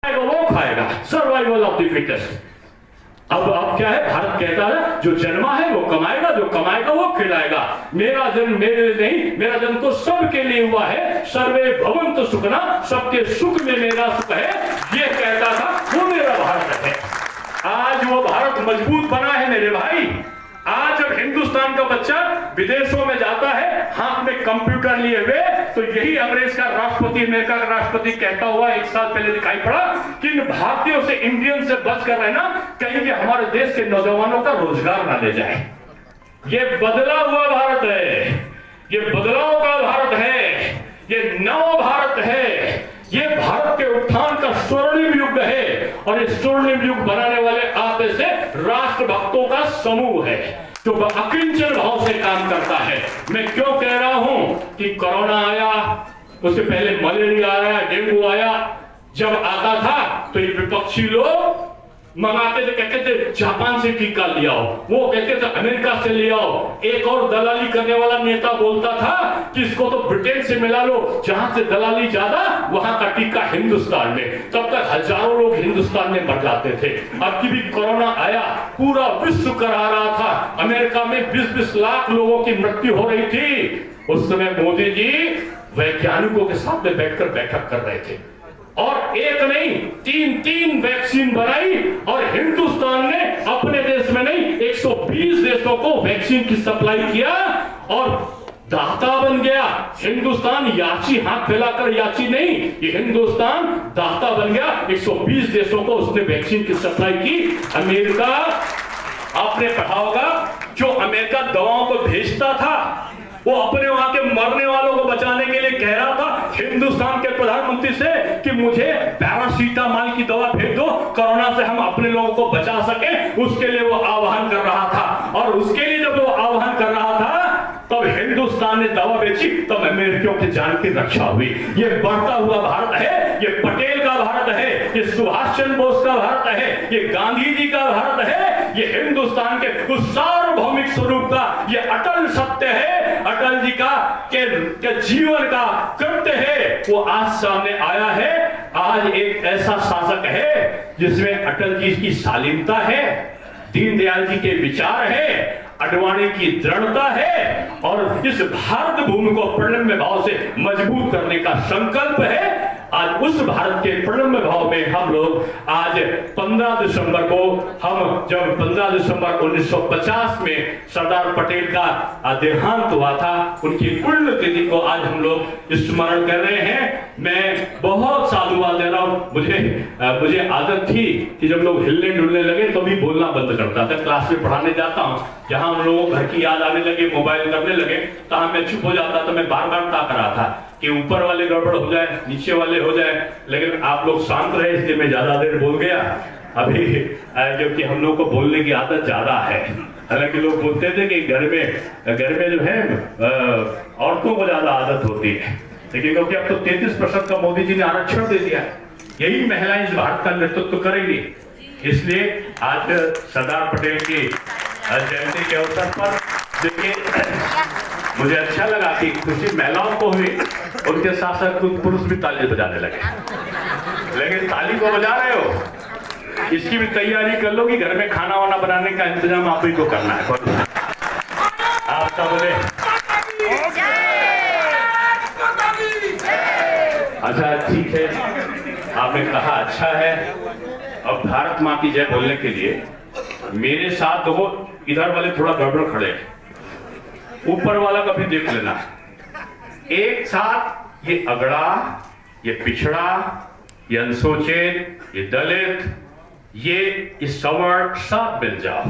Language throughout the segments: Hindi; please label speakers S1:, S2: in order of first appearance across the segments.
S1: वो खाएगा, सर्वाइवल ऑफ द फिटेस्ट। अब क्या है, भारत कहता है जो जन्मा है वो कमाएगा, जो कमाएगा वो खिलाएगा। मेरा जन्म मेरे लिए नहीं, मेरा जन्म तो सबके लिए हुआ है। सर्वे भवन्तु सुखिनः, सबके सुख में मेरा सुख है, ये कहता था, वो मेरा भारत है। आज वो भारत मजबूत बना है मेरे भाई। आज जब हिंदुस्तान का बच्चा विदेशों में जाता है हाथ में कंप्यूटर लिए हुए, तो यही अंग्रेज का राष्ट्रपति, अमेरिका का राष्ट्रपति कहता हुआ 1 साल पहले दिखाई पड़ा कि इन भारतीयों से, इंडियन से बच कर रहना, कहीं ये हमारे देश के नौजवानों का रोजगार ना ले जाए। ये बदला हुआ भारत है, ये बदलाव का भारत है, ये नव भारत है, ये भारत के उत्थान का स्वर्णिम युग है। और इस स्वर्णिम युग बनाने वाले आप ऐसे राष्ट्र भक्तों का समूह है जो अकिंचन भाव से काम करता है। मैं क्यों कह रहा हूं कि कोरोना आया, उससे पहले मलेरिया आया, डेंगू आया, जब आता था तो ये विपक्षी लोग मंगाते थे, कहते थे जापान से टीका ले आओ, वो कहते थे अमेरिका से ले आओ। एक और दलाली करने वाला नेता बोलता था कि इसको तो ब्रिटेन से मिला लो, जहां से दलाली ज्यादा वहां का टीका हिंदुस्तान में। तब तक हजारों लोग हिंदुस्तान में मर जाते थे। अब की भी कोरोना आया, पूरा विश्व करा रहा था, अमेरिका में 20-20 लाख लोगों की मृत्यु हो रही थी। उस समय मोदी जी वैज्ञानिकों के साथ में बैठकर बैठक कर रहे थे और एक नहीं 3 वैक्सीन बनाई, और हिंदुस्तान ने अपने देश में नहीं 120 देशों को वैक्सीन की सप्लाई किया और दाता बन गया हिंदुस्तान। याची हाथ फैलाकर याची नहीं, ये हिंदुस्तान दाता बन गया। 120 देशों को उसने वैक्सीन की सप्लाई की। अमेरिका, आपने पढ़ा होगा, जो अमेरिका दवाओं को भेजता था वो अपने वहां के मरने वालों को बचाने के लिए कह रहा था हिंदुस्तान के प्रधानमंत्री से कि मुझे पैरासीटामोल की दवा भेज दो, कोरोना से हम अपने लोगों को बचा सके। उसके लिए वो आह्वान कर रहा था, और उसके लिए जब वो आह्वान कर रहा था तब हिंदुस्तान ने दवा बेची, तब अमेरिकियों की जान की रक्षा हुई। ये बढ़ता हुआ भारत है, ये पटेल का भारत है, ये सुभाष चंद्र बोस का भारत है, ये गांधी जी का भारत है, ये हिंदुस्तान के उस सार्वभौमिक स्वरूप का ये अटल सत्य है, अटल जी का के जीवन का कृत्य है, वो आज सामने आया है। आज एक ऐसा शासक है जिसमें अटल जी की शालीनता है, दीनदयाल जी के विचार है, अडवाणी की दृढ़ता है, और इस भारत भूमि को प्रणम्य भाव से मजबूत करने का संकल्प है। आज उस भारत के प्रणम्य भाव में हम लोग आज 15 दिसंबर को, हम जब 15 दिसंबर 1950 में सरदार पटेल का देहांत हुआ था, उनकी पुण्यतिथि को आज हम लोग स्मरण कर रहे हैं। मैं बहुत साधुवाद दे रहा हूं। मुझे आदत थी कि जब लोग हिलने डुलने लगे तो भी बोलना बंद करता था। क्लास में पढ़ाने जाता हूं, जहां हम लोगों को घर की याद आने लगे, मोबाइल करने लगे, तहां मैं चुप हो जाता। तो मैं बार बार ताक रहा था कि ऊपर वाले गड़बड़ हो जाए, नीचे वाले हो जाए, लेकिन आप लोग शांत रहे, इसलिए मैं ज्यादा देर बोल गया अभी, क्योंकि हम लोग को बोलने की आदत ज्यादा है। हालांकि लोग बोलते थे कि घर में जो है औरतों को ज्यादा आदत होती है, लेकिन क्योंकि अब तो 33% का मोदी जी ने आरक्षण दे दिया है, यही महिलाएं इस भारत का नेतृत्व करेंगी। इसलिए आज सरदार पटेल की जयंती के अवसर पर देखिए, मुझे अच्छा लगा कि खुशी महिलाओं को हुई, उनके साथ साथ कुछ पुरुष भी ताली बजाने लगे। लेकिन ताली को बजा रहे हो, इसकी भी तैयारी कर लो कि घर में खाना वाना बनाने का इंतजाम आप ही को करना है। आपका बोले अच्छा, ठीक है, आपने कहा अच्छा है। अब भारत मां की जय बोलने के लिए मेरे साथ देखो, इधर वाले थोड़ा गड़बड़ खड़े हैं, ऊपर वाला कभी देख लेना। एक साथ ये अगड़ा, ये पिछड़ा, ये अनुसूचित, ये दलित, ये सवर्ण सब मिल जाओ,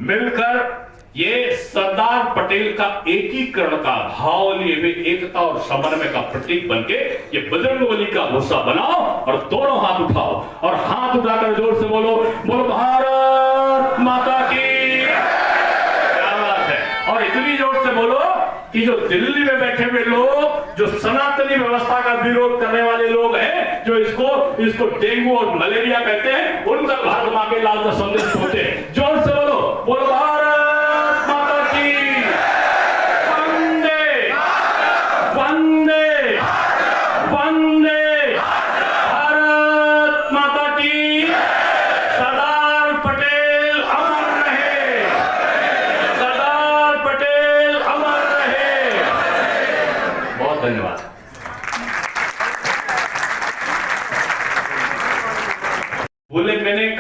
S1: मिलकर ये सरदार पटेल का एकीकरण का भाव लिए हुए एकता और समन्वय का प्रतीक बनके ये बजरंगबली का भूसा बनाओ और दोनों हाथ उठाओ, और हाथ उठाकर जोर से बोलो, बोलो भारत माता की। क्या बात है। और इतनी जोर से बोलो कि जो दिल्ली में बैठे हुए लोग, जो सनातनी व्यवस्था का विरोध करने वाले लोग हैं, जो इसको डेंगू और मलेरिया कहते हैं, उनका भारत मां के लाल का संदेश होते हैं। जोर से बोलो, बोलो भारत माता की। वंदे वंदे वंदे भारत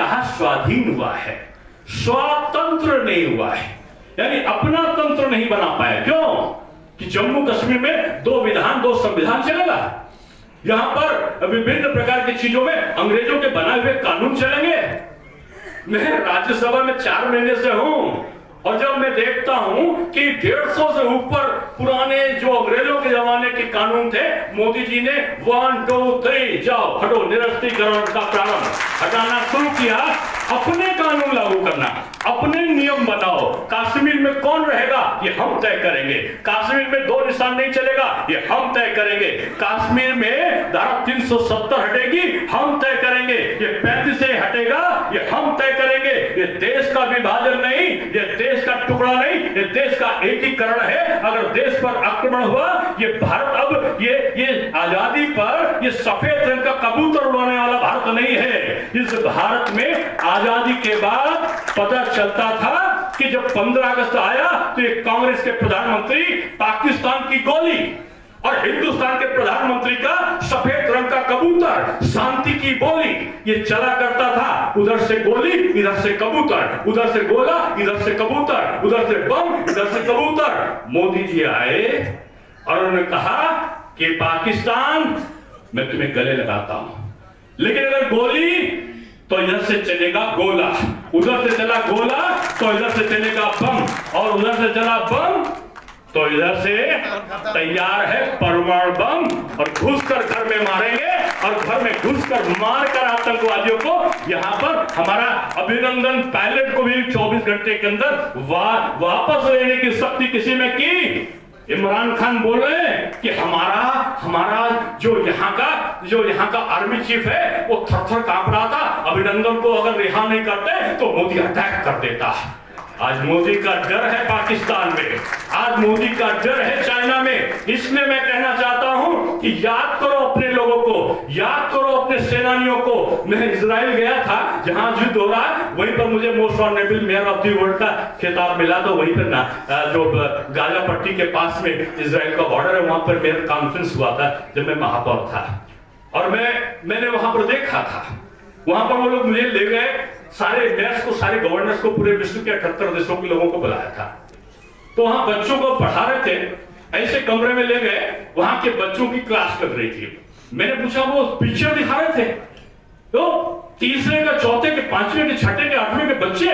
S1: कहा स्वाधीन हुआ है, स्वतंत्र नहीं हुआ है, यानी अपना तंत्र नहीं बना पाया। क्यों? कि जम्मू कश्मीर में 2 विधान 2 संविधान चलेगा, यहां पर विभिन्न प्रकार की चीजों में अंग्रेजों के बनाए हुए कानून चलेंगे। मैं राज्यसभा में 4 महीने से हूं और जब मैं देखता हूं कि 150 से ऊपर पुराने जो अंग्रेजों के जमाने के कानून थे, मोदी जी ने 1 2 3 जाओ हटो, निरस्तीकरण का प्रारंभ हटाना शुरू किया। अपने कानून लागू करना, अपने नियम बनाओ। कश्मीर में कौन रहेगा ये हम तय करेंगे, कश्मीर में 2 निशान नहीं चलेगा ये हम तय करेंगे, कश्मीर में धारा 370 हटेगी हम तय करेंगे, ये 35 से हटेगा ये हम तय करेंगे। ये देश का विभाजन नहीं, ये देश का टुकड़ा नहीं, ये देश का एकीकरण है। अगर देश पर आक्रमण हुआ, ये भारत अब ये आजादी पर ये सफेद रंग का कबूतर उड़ाने वाला भारत नहीं है। इस भारत में आजादी के बाद पता चलता था कि जब 15 अगस्त आया तो ये कांग्रेस के प्रधानमंत्री पाकिस्तान की गोली और हिंदुस्तान के प्रधानमंत्री का सफेद रंग का कबूतर शांति की बोली ये चला करता था। उधर से गोली, इधर से कबूतर, उधर से गोला, इधर से कबूतर, उधर से बम, इधर से कबूतर। मोदी जी आए और उन्होंने कहा कि पाकिस्तान मैं तुम्हें गले लगाता हूं, लेकिन अगर गोली तो इधर से चलेगा गोला, उधर से चला गोला तो इधर से चलेगा बम, और उधर से चला बम तो इधर से तैयार है परमाणु बम, और घुसकर घर में मारेंगे और घर में घुसकर मारकर आतंकवादियों को यहां पर हमारा अभिनंदन पायलट को भी 24 घंटे के अंदर वापस लेने की शक्ति किसी में की। इमरान खान बोल रहे हैं कि हमारा जो यहाँ का आर्मी चीफ है वो थर-थर कांप रहा था, अभिनंदन को अगर रिहा नहीं करते तो मोदी अटैक कर देता। आज मोदी का डर है पाकिस्तान में, आज मोदी का डर है चाइना में। इसलिए मैं कहना चाहता हूं कि याद करो अपने लोगों को, याद करो अपने सेनानियों को। मैं इजराइल गया था जहां युद्ध हो रहा, वहीं पर मुझे most honourable mayor of the world का खिताब मिला। तो वहीं पर ना जो गाजा पट्टी के पास में इजराइल का बॉर्डर है, वहां पर मेरा कॉन्फ्रेंस हुआ था जब मैं महापौर था, और मैंने वहां पर देखा था। वहां पर वो लोग मुझे ले गए, सारे मेयर्स को, सारे गवर्नर्स को, पूरे विश्व के 78 देशों के लोगों को बुलाया था। तो वहां बच्चों को पढ़ा रहे थे, ऐसे कमरे में ले गए, वहां के बच्चों की क्लास लग रही थी। मैंने पूछा, वो पिक्चर दिखा रहे थे, तो तीसरे का, चौथे के, 5वें के, 6ठे के, 8वें के बच्चे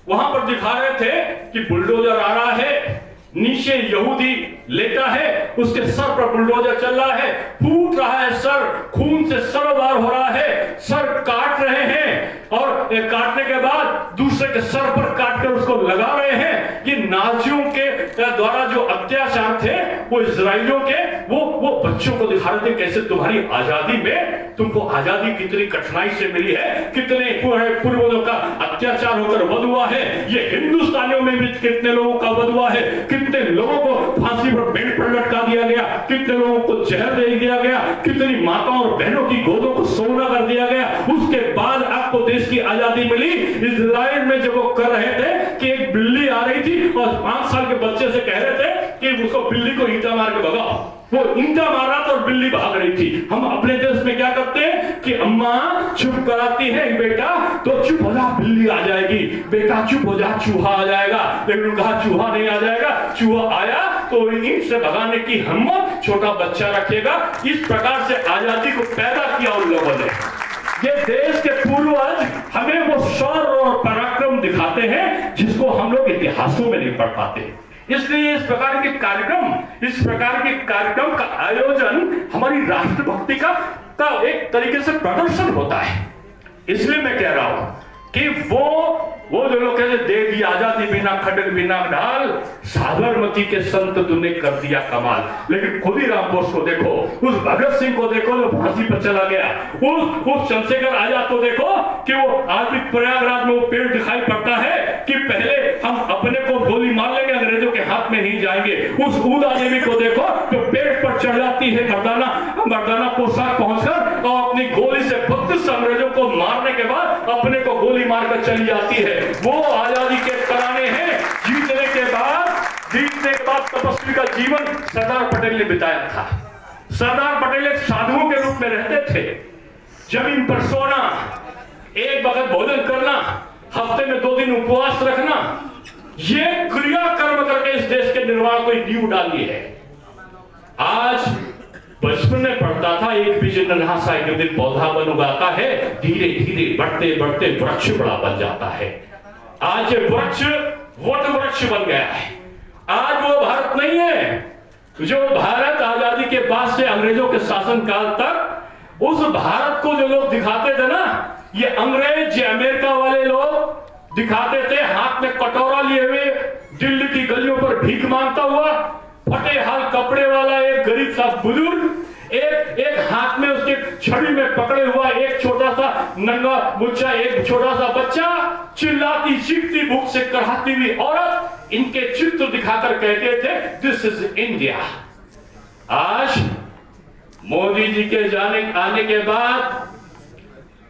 S1: वहां पर दिखा रहे थे कि बुलडोजर आ रहा है, नीचे यहूदी लेटा है, उसके सर पर बुलडोजर चल रहा है, फूट रहा है सर, खून से सरवार हो रहा है, सर काट रहे हैं, और काटने के बाद दूसरे के सर पर काटकर उसको लगा रहे हैं। ये नाजियों के द्वारा जो अत्याचार थे वो इजराइलियों के वो बच्चों को दिखा रहे थे कैसे तुम्हारी आजादी में, तुमको आजादी कितनी कठिनाई से मिली है, कितने पूर्वजों का अत्याचार होकर वध हुआ है। ये हिंदुस्तानियों में भी कितने लोगों का वध हुआ है, कितने लोगों को फांसी पर बेंट पर लटका दिया गया, कितने लोगों को जहर दे दिया गया, कितनी माताओं और बहनों की गोदों को सोना कर दिया गया। उसके बाद आपको देश की आजादी मिली। इजराइल में जब वो कर रहे थे कि एक बिल्ली आ रही थी और 5 साल के बच्चे से कह रहे थे कि उसको बिल्ली को ईंटा मार के भगाओ, वो ईंटा मार रहा था और बिल्ली भाग रही थी। हम अपने देश में क्या करते हैं कि अम्मा चुप कराती है बेटा तो चुप हो जा, बिल्ली आ जाएगी, बेटा चुप हो जा, चूहा आ जाएगा। लेकिन कहा चूहा नहीं आ जाएगा, चूहा आया तो ईंट से भगाने की हिम्मत छोटा बच्चा रखेगा। इस प्रकार से आजादी को पैदा किया उन लोगों ने। ये देश के पूर्वज हमें वो शौर्य और पराक्रम दिखाते हैं जिसको हम लोग इतिहासों में नहीं पढ़ पाते। इसलिए इस प्रकार के कार्यक्रम का आयोजन हमारी राष्ट्रभक्ति का एक तरीके से प्रदर्शन होता है। इसलिए मैं कह रहा हूं कि वो जो लोग कहते दे दी आजादी बिना खड्ग बिना ढाल, साबरमती के संत तूने कर दिया कमाल। लेकिन खुद ही राम बोस को देखो, उस भगत सिंह को देखो जो फांसी पर चला गया, उस चंद्रशेखर आजाद को देखो कि वो आज भी प्रयागराज में वो पेड़ दिखाई पड़ता है कि पहले हम अपने को गोली मार लेंगे, अंग्रेजों के हाथ में नहीं जाएंगे। उस उदा देवी को देखो जो पेड़ पर चढ़ जाती है मर्दाना पोशाक पहुंचकर और अपनी गोली से 32 अंग्रेजों को मारने के बाद अपने को गोली मारकर चली जाती है। वो आजादी के तराने हैं। जीतने के बाद तपस्वी का जीवन सरदार पटेल ने बिताया था। सरदार पटेल एक साधुओं के रूप में रहते थे, जमीन पर सोना, एक वक्त भोजन करना, हफ्ते में 2 दिन उपवास रखना, ये क्रिया कर्म करके इस देश के निर्माण को नींव डाली है। आज बचपन में पढ़ता था, एक बीज नन्हा सा एक दिन पौधा बन उगाता है, धीरे धीरे बढ़ते बढ़ते वृक्ष बड़ा बन जाता है। आज ये वृक्ष वट वृक्ष बन गया है। आज वो भारत नहीं है जो भारत आजादी के बाद से अंग्रेजों के शासन काल तक, उस भारत को जो लोग दिखाते थे ना, ये अंग्रेज, ये अमेरिका वाले लोग दिखाते थे हाथ में कटोरा लिए हुए, दिल्ली की गलियों पर भीख मांगता हुआ, फटे हाल कपड़े वाला एक गरीब सा बुजुर्ग, एक हाथ में उसके छड़ी में पकड़े हुआ एक छोटा सा नंगा मुच्चा, एक छोटा सा बच्चा, चिल्लाती चीखती भूख से कराहती हुई औरत, इनके चित्र दिखाकर कहते थे दिस इज इंडिया। आज मोदी जी के आने के बाद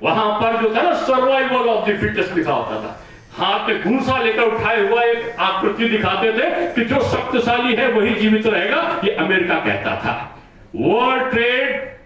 S1: वहां पर जो था ना, सर्वाइवल ऑफ द फिटेस्ट लिखा होता था। हाथ में घूंसा लेकर उठाए हुआ एक आकृति दिखाते थे कि जो शक्तिशाली है वही जीवित रहेगा, ये अमेरिका कहता था। World trade